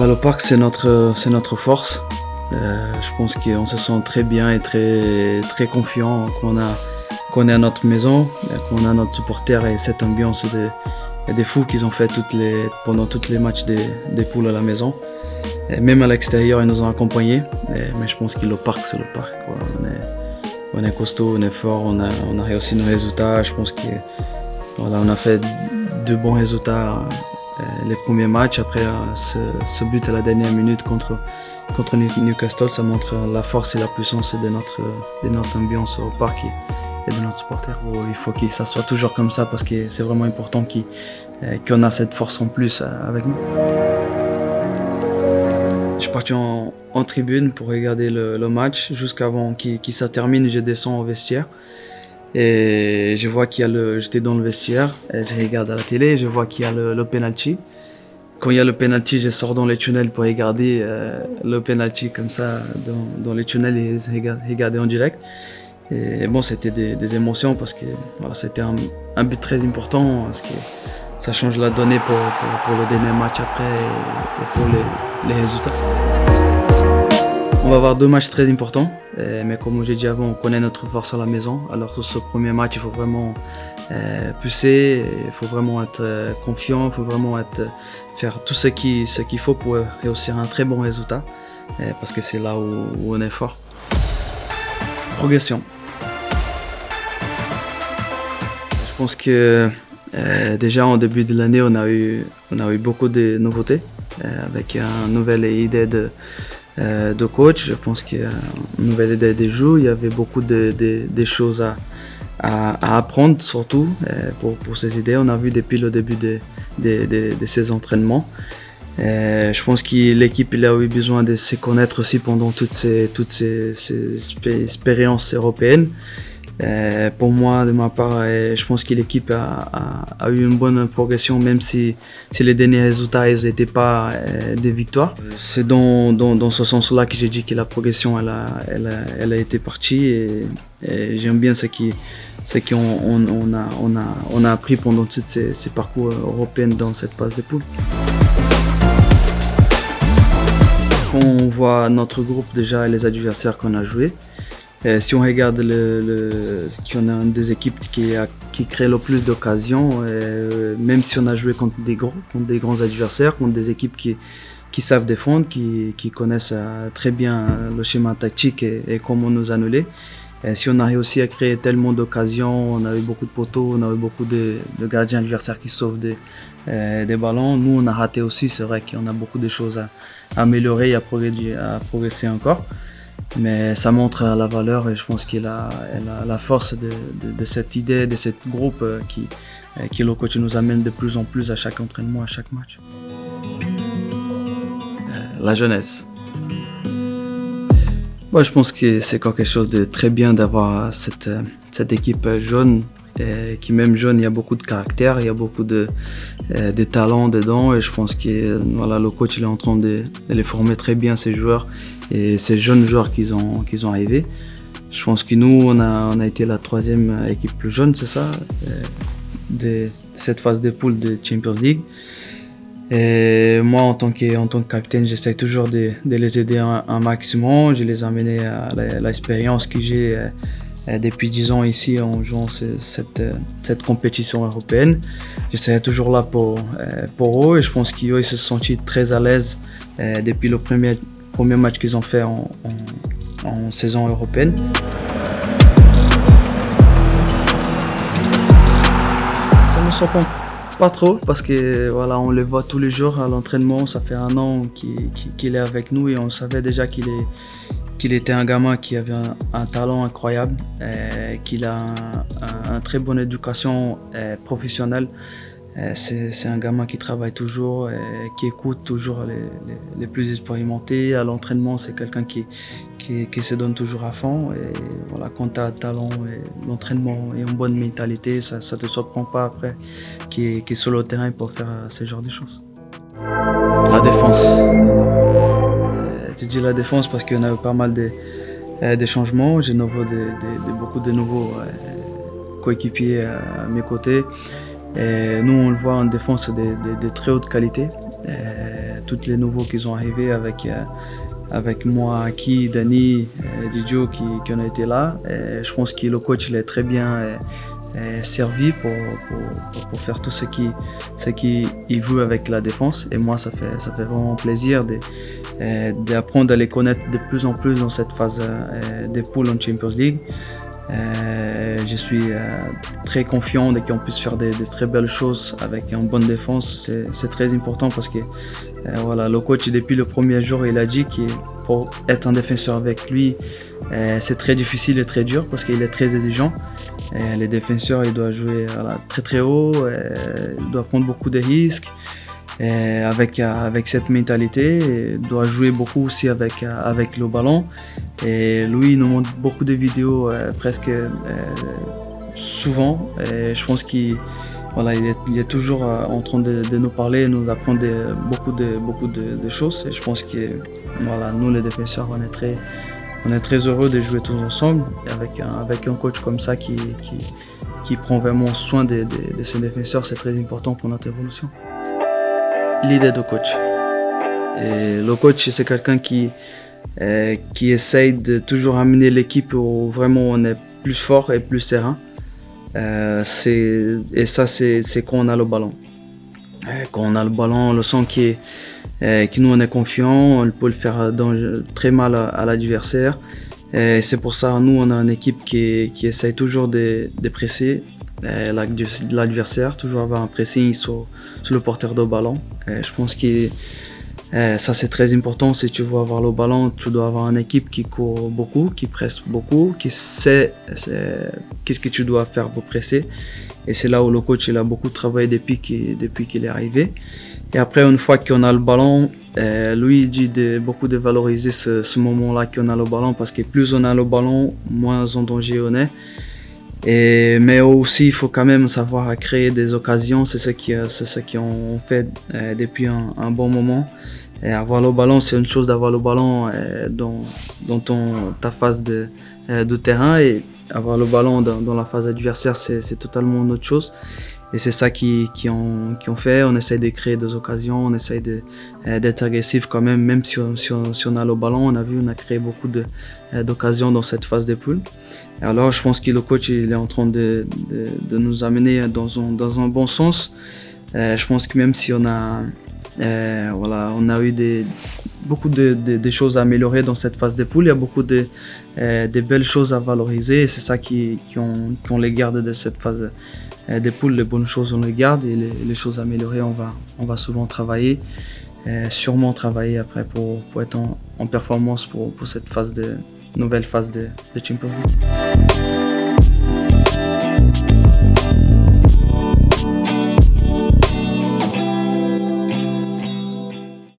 Le parc, c'est notre force. Je pense qu'on se sent très bien et très, très confiant qu'on est à notre maison, qu'on a notre supporter et cette ambiance des fous qu'ils ont fait pendant tous les matchs des poules à la maison. Et même à l'extérieur, ils nous ont accompagnés. Mais je pense que le parc, c'est le parc, quoi. On est costaud, on est fort, on a réussi nos résultats. Je pense qu'on a fait de bons résultats les premiers matchs. Après ce but à la dernière minute contre Newcastle, ça montre la force et la puissance de notre ambiance au parc et de notre supporter. Il faut que ça soit toujours comme ça parce que c'est vraiment important qu'on a cette force en plus avec nous. Je suis parti en tribune pour regarder le match. Jusqu'avant qu'il se termine, je descends au vestiaire. Et je vois j'étais dans le vestiaire, et je regarde à la télé, je vois qu'il y a le penalty. Quand il y a le penalty, je sors dans les tunnels pour regarder le penalty comme ça dans les tunnels et regarder en direct. Et bon, c'était des émotions parce que voilà, c'était un but très important parce que ça change la donnée pour le dernier match après et pour les résultats. On va avoir 2 matchs très importants, mais comme j'ai dit avant, on connaît notre force à la maison. Alors sur ce premier match, il faut vraiment pousser, il faut vraiment être confiant, il faut vraiment faire tout ce qu'il faut pour réussir un très bon résultat, parce que c'est là où on est fort. Progression. Je pense que déjà en début de l'année, on a eu beaucoup de nouveautés, avec une nouvelle idée de coach. Je pense qu'il y a une nouvelle idée de jeu. Il y avait beaucoup de choses à apprendre, surtout pour ces idées. On a vu depuis le début de ces entraînements. Je pense que l'équipe a eu besoin de se connaître aussi pendant toutes ces expériences européennes. Pour moi, de ma part, je pense que l'équipe a eu une bonne progression, même si les derniers résultats n'étaient pas des victoires. C'est dans ce sens-là que j'ai dit que la progression elle a été partie et j'aime bien ce qu'on a appris pendant tous ces parcours européens dans cette phase de poule. Quand on voit notre groupe déjà et les adversaires qu'on a joués, si on regarde qu'on a des équipes qui créent le plus d'occasions, même si on a joué contre des grands adversaires, contre des équipes qui savent défendre, qui connaissent très bien le schéma tactique et comment nous annuler. Si on a réussi à créer tellement d'occasions, on a eu beaucoup de poteaux, on a eu beaucoup de gardiens adversaires qui sauvent des ballons. Nous, on a raté aussi, c'est vrai qu'on a beaucoup de choses à améliorer et à progresser encore. Mais ça montre la valeur et je pense qu'il a la force de cette idée, de ce groupe qui le coach nous amène de plus en plus à chaque entraînement, à chaque match. La jeunesse. Moi, je pense que c'est quelque chose de très bien d'avoir cette équipe jeune. Qui même jeune, il y a beaucoup de caractère, il y a beaucoup de talent dedans et je pense que voilà, le coach il est en train de les former très bien ces joueurs et ces jeunes joueurs qu'ils ont arrivés. Je pense que nous on a été la 3e équipe plus jeune, c'est ça, de cette phase de poule de Champions League. Et moi en tant que capitaine, j'essaie toujours de les aider un maximum. Je les amener à l'expérience que j'ai depuis 10 ans ici en jouant cette compétition européenne. Je serai toujours là pour eux et je pense qu'eux ils se sont sentis très à l'aise depuis le premier match qu'ils ont fait en saison européenne. Ça me surprend pas trop parce que voilà, on le voit tous les jours à l'entraînement. Ça fait 1 an qu'il est avec nous et on savait déjà qu'il était un gamin qui avait un talent incroyable, qu'il a une très bonne éducation professionnelle. C'est un gamin qui travaille toujours, qui écoute toujours les plus expérimentés. À l'entraînement, c'est quelqu'un qui se donne toujours à fond. Et voilà, quand tu as un talent, l'entraînement et une bonne mentalité, ça ne te surprend pas après qu'il est sur le terrain pour faire ce genre de choses. La défense. Je dis la défense parce qu'on a eu pas mal de changements. J'ai beaucoup de nouveaux coéquipiers à mes côtés. Et nous, on le voit en défense, des très haute qualité. Tous les nouveaux qui sont arrivés avec moi, Aki, Dani, Didio qui ont été là. Et je pense que le coach il est très bien servi pour faire tout ce qu'il veut avec la défense. Et moi, ça fait vraiment plaisir d'apprendre à les connaître de plus en plus dans cette phase des poules en Champions League. Je suis très confiant de qu'on puisse faire des très belles choses avec une bonne défense. C'est très important parce que voilà, le coach, depuis le premier jour, il a dit que pour être un défenseur avec lui, c'est très difficile et très dur parce qu'il est très exigeant. Les défenseurs, ils doivent jouer très très haut, ils doivent prendre beaucoup de risques. Avec cette mentalité, il doit jouer beaucoup aussi avec le ballon. Et lui, il nous montre beaucoup de vidéos presque souvent. Et je pense qu'il est toujours en train de nous parler, nous apprendre beaucoup de choses. Et je pense que nous, les défenseurs, on est très heureux de jouer tous ensemble avec un coach comme ça qui prend vraiment soin de ses défenseurs. C'est très important pour notre évolution. L'idée de coach. Et le coach, c'est quelqu'un qui essaye de toujours amener l'équipe où vraiment on est plus fort et plus serein. Et ça, c'est quand on a le ballon. Quand on a le ballon, on le sent que nous on est confiant, on peut le faire très mal à l'adversaire. Et c'est pour ça nous on a une équipe qui essaye toujours de presser l'adversaire, toujours avoir un pressing sur le porteur de ballon. Et je pense que ça c'est très important. Si tu veux avoir le ballon, tu dois avoir une équipe qui court beaucoup, qui presse beaucoup, qui sait qu'est-ce que tu dois faire pour presser. Et c'est là où le coach il a beaucoup travaillé depuis qu'il est arrivé. Et après, une fois qu'on a le ballon, lui il dit beaucoup de valoriser ce moment-là qu'on a le ballon, parce que plus on a le ballon, moins en danger on est. Mais aussi, il faut quand même savoir créer des occasions. C'est ce qu'on fait depuis un bon moment. Et avoir le ballon, c'est une chose d'avoir le ballon dans ta phase de terrain, et avoir le ballon dans la phase adversaire, c'est totalement une autre chose. Et c'est ça qu'on fait. On essaie de créer des occasions, on essaie d'être agressif quand même si on a le ballon. On a créé beaucoup d'occasions dans cette phase des poules. Alors je pense que le coach il est en train de nous amener dans un bon sens. Je pense que même si on a eu beaucoup de choses à améliorer dans cette phase des poules, il y a beaucoup de belles choses à valoriser, et c'est ça qu'on les garde de cette phase des poules. Les bonnes choses on les garde, et les choses améliorées on va souvent travailler, sûrement travailler après pour être en performance pour cette nouvelle phase de Champions League.